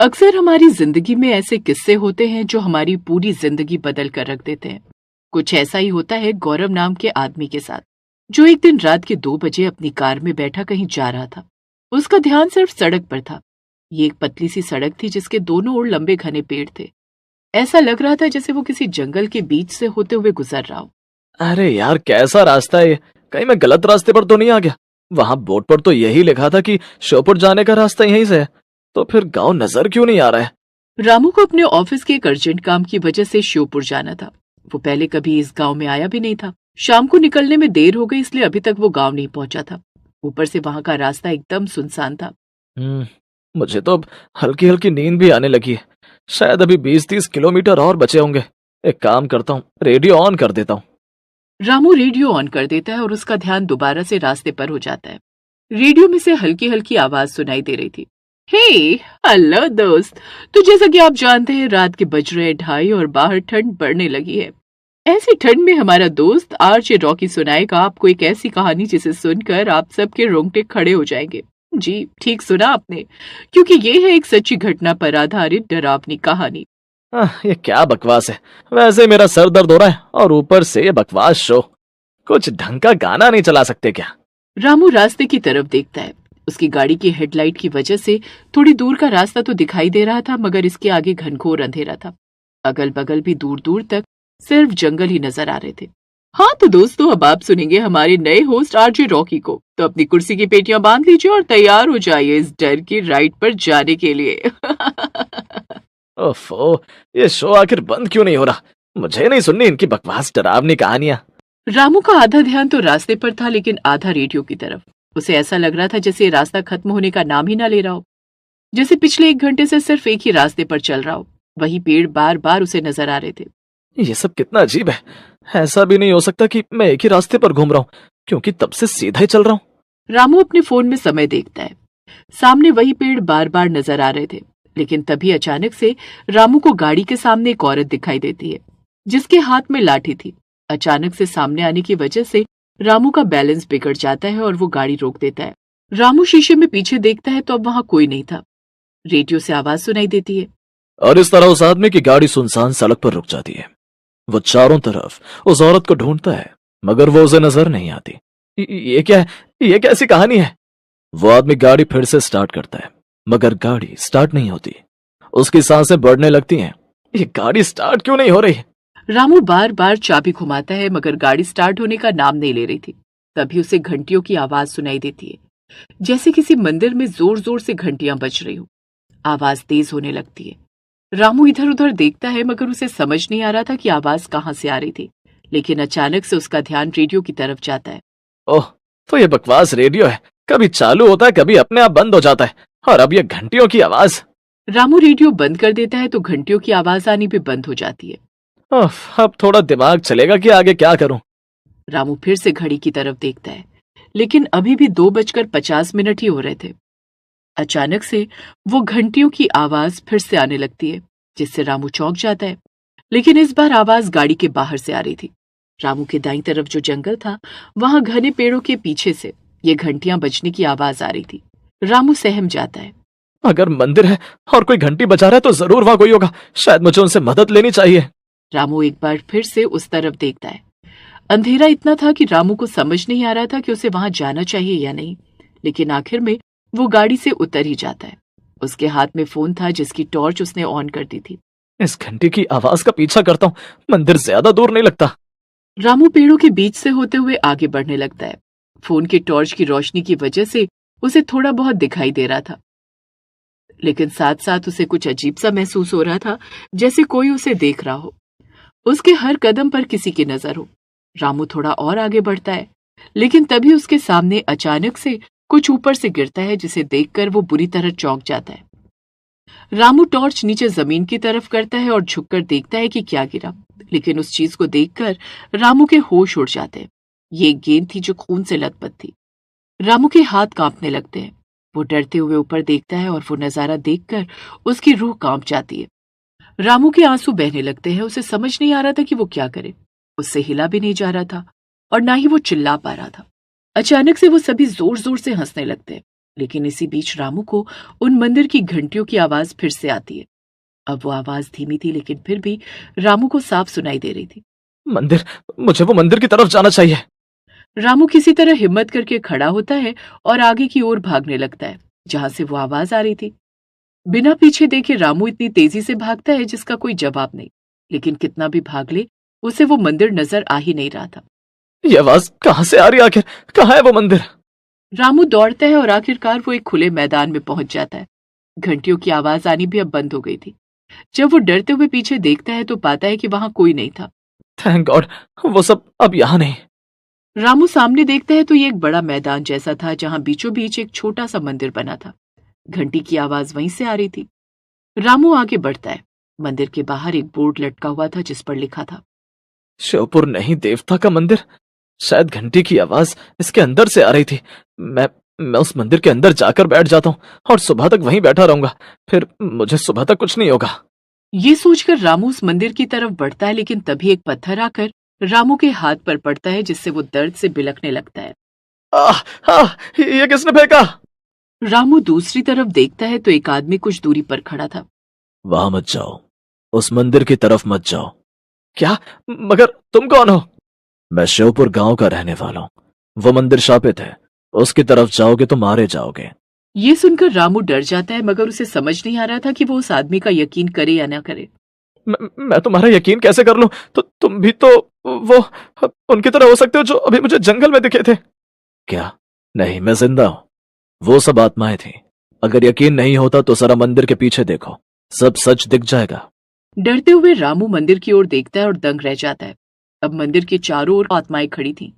अक्सर हमारी जिंदगी में ऐसे किस्से होते हैं जो हमारी पूरी जिंदगी बदल कर रख देते हैं। कुछ ऐसा ही होता है गौरव नाम के आदमी के साथ, जो एक दिन रात के 2 बजे अपनी कार में बैठा कहीं जा रहा था। उसका ध्यान सिर्फ सड़क पर था। ये एक पतली सी सड़क थी जिसके दोनों ओर लंबे घने पेड़ थे। ऐसा लग रहा था जैसे वो किसी जंगल के बीच से होते हुए गुजर रहा हो। अरे यार, कैसा रास्ता है ये? कहीं मैं गलत रास्ते पर तो नहीं आ गया? वहां बोर्ड पर तो यही लिखा था कि श्योपुर जाने का रास्ता यहीं से है। तो फिर गांव नजर क्यों नहीं आ रहा है? रामू को अपने ऑफिस के एक अर्जेंट काम की वजह से श्योपुर जाना था। वो पहले कभी इस गांव में आया भी नहीं था। शाम को निकलने में देर हो गई, इसलिए अभी तक वो गांव नहीं पहुंचा था। ऊपर से वहां का रास्ता एकदम सुनसान था। मुझे तो अब हल्की हल्की नींद भी आने लगी है। शायद अभी 20-30 किलोमीटर और बचे होंगे। एक काम करता हूँ, रेडियो ऑन कर देता हूँ। रामू रेडियो ऑन कर देता है और उसका ध्यान दोबारा से रास्ते पर हो जाता है। रेडियो में से हल्की हल्की आवाज सुनाई दे रही थी। हे हेलो दोस्त, तो जैसा कि आप जानते हैं रात के बज रहे 2:30 और बाहर ठंड बढ़ने लगी है। ऐसी ठंड में हमारा दोस्त आरजे रॉकी सुनाएगा आपको एक ऐसी कहानी जिसे सुनकर आप सबके रोंगटे खड़े हो जाएंगे। जी ठीक सुना आपने, क्योंकि ये है एक सच्ची घटना पर आधारित डरावनी कहानी। ये क्या बकवास है? वैसे मेरा सर दर्द हो रहा है और ऊपर से ये बकवास शो। कुछ ढंग का गाना नहीं चला सकते क्या? रामू रास्ते की तरफ देखता है। उसकी गाड़ी की हेडलाइट की वजह से थोड़ी दूर का रास्ता तो दिखाई दे रहा था, मगर इसके आगे घनघोर अंधेरा था। अगल बगल भी दूर दूर तक सिर्फ जंगल ही नजर आ रहे थे। हाँ तो दोस्तों, अब आप सुनेंगे हमारे नए होस्ट आरजे रॉकी को। तो अपनी कुर्सी की पेटियां बांध लीजिए और तैयार हो जाइए इस डर की राइड पर जाने के लिए। ओफो, ये शो आखिर बंद क्यों नहीं हो रहा? मुझे नहीं सुननी इनकी बकवास डरावनी कहानियां। रामू का आधा ध्यान तो रास्ते पर था, लेकिन आधा रेडियो की तरफ। उसे ऐसा लग रहा था जैसे रास्ता खत्म होने का नाम ही ना ले रहा हो, जैसे पिछले 1 घंटे से सिर्फ एक ही रास्ते पर चल रहा हो। वही पेड़ बार बार उसे नजर आ रहे थे। ये सब कितना अजीब है। ऐसा भी नहीं हो सकता कि मैं एक ही रास्ते पर घूम रहा हूँ, क्योंकि तब से सीधा ही चल रहा हूँ। रामू अपने फोन में समय देखता है। सामने वही पेड़ बार बार नजर आ रहे थे, लेकिन तभी अचानक से रामू को गाड़ी के सामने एक औरत दिखाई देती है, जिसके हाथ में लाठी थी। अचानक से सामने आने की वजह से रामू का बैलेंस बिगड़ जाता है और वो गाड़ी रोक देता है। रामू शीशे में पीछे देखता है तो अब वहां कोई नहीं था। रेडियो से आवाज सुनाई देती है। और इस तरह उस आदमी की गाड़ी सुनसान सड़क पर रुक जाती है। वो चारों तरफ उस औरत को ढूंढता है, मगर वो उसे नजर नहीं आती। ये क्या है? ये कैसी कहानी है? वो आदमी गाड़ी फिर से स्टार्ट करता है, मगर गाड़ी स्टार्ट नहीं होती। उसकी सांसें बढ़ने लगती हैं। ये गाड़ी स्टार्ट क्यों नहीं हो रही? रामू बार बार चाबी घुमाता है, मगर गाड़ी स्टार्ट होने का नाम नहीं ले रही थी। तभी उसे घंटियों की आवाज सुनाई देती है, जैसे किसी मंदिर में जोर जोर से घंटियां बज रही हो। आवाज तेज होने लगती है। रामू इधर उधर देखता है, मगर उसे समझ नहीं आ रहा था कि आवाज कहां से आ रही थी। लेकिन अचानक से उसका ध्यान रेडियो की तरफ जाता है। ओह, तो ये बकवास रेडियो है। कभी चालू होता है, कभी अपने आप बंद हो जाता है, और अब ये घंटियों की आवाज। रामू रेडियो बंद कर देता है तो घंटियों की आवाज आनी भी बंद हो जाती है। अब थोड़ा दिमाग चलेगा कि आगे क्या करूं। रामू फिर से घड़ी की तरफ देखता है, लेकिन अभी भी 2:50 ही हो रहे थे। अचानक से वो घंटियों की आवाज फिर से आने लगती है, जिससे रामू चौंक जाता है। लेकिन इस बार आवाज गाड़ी के बाहर से आ रही थी। रामू के दाईं तरफ जो जंगल था, वहां घने पेड़ों के पीछे से ये घंटियां बजने की आवाज आ रही थी। रामू सहम जाता है। अगर मंदिर है और कोई घंटी बजा रहा है तो जरूर वहां कोई होगा। शायद मुझे उनसे मदद लेनी चाहिए। रामू एक बार फिर से उस तरफ देखता है। अंधेरा इतना था कि रामू को समझ नहीं आ रहा था कि उसे वहां जाना चाहिए या नहीं, लेकिन आखिर में वो गाड़ी से उतर ही जाता है। उसके हाथ में फोन था जिसकी टॉर्च उसने ऑन कर दी थी। इस घंटी की आवाज का पीछा करता हूँ, मंदिर ज्यादा दूर नहीं लगता। रामू पेड़ों के बीच से होते हुए आगे बढ़ने लगता है। फोन के टॉर्च की रोशनी की वजह से उसे थोड़ा बहुत दिखाई दे रहा था, लेकिन साथ साथ उसे कुछ अजीब सा महसूस हो रहा था, जैसे कोई उसे देख रहा हो। उसके हर कदम पर किसी की नजर हो। रामू थोड़ा और आगे बढ़ता है, लेकिन तभी उसके सामने अचानक से कुछ ऊपर से गिरता है, जिसे देखकर वो बुरी तरह चौंक जाता है। रामू टॉर्च नीचे जमीन की तरफ करता है और झुककर देखता है कि क्या गिरा, लेकिन उस चीज को देखकर रामू के होश उड़ जाते हैं। ये एक गेंद थी जो खून से लथपथ थी। रामू के हाथ कांपने लगते हैं। वो डरते हुए ऊपर देखता है और वो नजारा देखकर उसकी रूह कांप जाती है। रामू के आंसू बहने लगते हैं। उसे समझ नहीं आ रहा था कि वो क्या करे। उससे हिला भी नहीं जा रहा था और ना ही वो चिल्ला पा रहा था। अचानक से वो सभी जोर जोर से हंसने लगते हैं। लेकिन इसी बीच रामू को उन मंदिर की घंटियों की आवाज फिर से आती है। अब वो आवाज धीमी थी, लेकिन फिर भी रामू को साफ सुनाई दे रही थी। मंदिर, मुझे वो मंदिर की तरफ जाना चाहिए। रामू किसी तरह हिम्मत करके खड़ा होता है और आगे की ओर भागने लगता है, जहां से वो आवाज आ रही थी। बिना पीछे देखे रामू इतनी तेजी से भागता है जिसका कोई जवाब नहीं, लेकिन कितना भी भाग ले उसे वो मंदिर नजर आ ही नहीं रहा था। ये आवाज कहाँ से आ रही है? आखिर कहाँ है वो मंदिर? रामू दौड़ता है और आखिरकार वो एक खुले मैदान में पहुंच जाता है। घंटियों की आवाज आनी भी अब बंद हो गई थी। जब वो डरते हुए पीछे देखता है तो पाता है कि वहां कोई नहीं था। थैंक गॉड, वो सब अब यहाँ नहीं। रामू सामने देखता है तो ये एक बड़ा मैदान जैसा था, जहां बीचों बीच एक छोटा सा मंदिर बना था। घंटी की आवाज वहीं से आ रही थी। रामू आगे बढ़ता है। मंदिर के बाहर एक बोर्ड लटका हुआ था जिस पर लिखा था, शिवपुर नहीं, देवता का मंदिर। शायद घंटी की आवाज इसके अंदर से आ रही थी। मैं उस मंदिर के अंदर जाकर बैठ जाता हूँ और सुबह तक वहीं बैठा रहूंगा। फिर मुझे सुबह तक कुछ नहीं होगा। ये सोचकर रामू उस मंदिर की तरफ बढ़ता है, लेकिन तभी एक पत्थर आकर रामू के हाथ पर पड़ता है, जिससे वो दर्द से बिलखने लगता है। आह, आह, ये किसने फेंका? रामू दूसरी तरफ देखता है तो एक आदमी कुछ दूरी पर खड़ा था। वहां मत जाओ, उस मंदिर की तरफ मत जाओ। क्या? मगर तुम कौन हो? मैं शिवपुर गांव का रहने वाला हूं। वो मंदिर शापित है, उसकी तरफ जाओगे तो मारे जाओगे। ये सुनकर रामू डर जाता है, मगर उसे समझ नहीं आ रहा था कि वो उस आदमी का यकीन करे या ना करे। मैं तुम्हारा यकीन कैसे कर लूं? तो तुम भी तो वो उनकी तरह हो सकते हो जो अभी मुझे जंगल में दिखे थे। क्या? नहीं, मैं जिंदा हूं। वो सब आत्माएं थी। अगर यकीन नहीं होता तो सारा मंदिर के पीछे देखो, सब सच दिख जाएगा। डरते हुए रामू मंदिर की ओर देखता है और दंग रह जाता है। अब मंदिर के चारों ओर आत्माएं खड़ी थीं।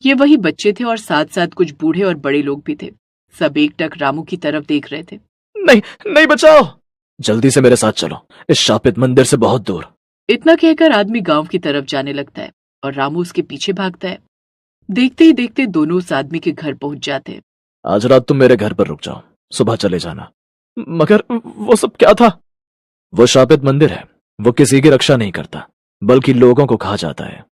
ये वही बच्चे थे और साथ साथ कुछ बूढ़े और बड़े लोग भी थे। सब एकटक रामू की तरफ देख रहे थे। नहीं, नहीं, बचाओ! जल्दी से मेरे साथ चलो, इस शापित मंदिर से बहुत दूर। इतना कहकर आदमी गांव की तरफ जाने लगता है और रामू उसके पीछे भागता है। देखते ही देखते दोनों उस आदमी के घर पहुंच जाते हैं। आज रात तुम मेरे घर पर रुक जाओ, सुबह चले जाना। मगर वो सब क्या था? वो शापित मंदिर है। वो किसी की रक्षा नहीं करता, बल्कि लोगों को खा जाता है।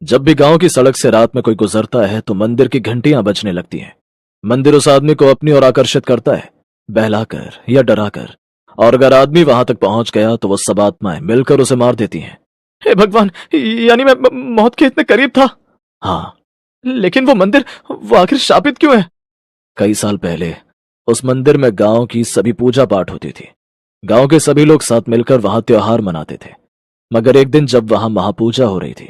जब भी गांव की सड़क से रात में कोई गुजरता है तो मंदिर की घंटियां बजने लगती हैं। मंदिर उस आदमी को अपनी ओर आकर्षित करता है, बहलाकर या डराकर। और अगर आदमी वहां तक पहुंच गया तो वो सब आत्माएं मिलकर उसे मार देती हैं। हे भगवान, यानी मैं मौत के इतने करीब था। हाँ, लेकिन वो मंदिर, वो आखिर शापित क्यों है? कई साल पहले उस मंदिर में गांव की सभी पूजा पाठ होती थी। गांव के सभी लोग साथ मिलकर वहां त्योहार मनाते थे। मगर एक दिन जब वहां महापूजा हो रही थी,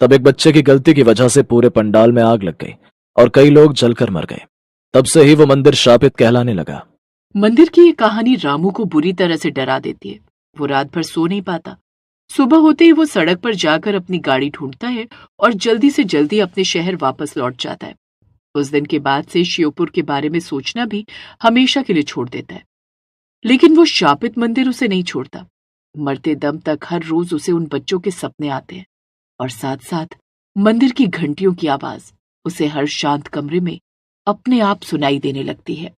तब एक बच्चे की गलती की वजह से पूरे पंडाल में आग लग गई और कई लोग जलकर मर गए। तब से ही वो मंदिर शापित कहलाने लगा। मंदिर की ये कहानी रामू को बुरी तरह से डरा देती है। वो रात भर सो नहीं पाता। सुबह होते ही वो सड़क पर जाकर अपनी गाड़ी ढूंढता है और जल्दी से जल्दी अपने शहर वापस लौट जाता है। उस दिन के बाद से शिवपुर के बारे में सोचना भी हमेशा के लिए छोड़ देता है। लेकिन वो शापित मंदिर उसे नहीं छोड़ता। मरते दम तक हर रोज उसे उन बच्चों के सपने आते हैं और साथ साथ मंदिर की घंटियों की आवाज उसे हर शांत कमरे में अपने आप सुनाई देने लगती है।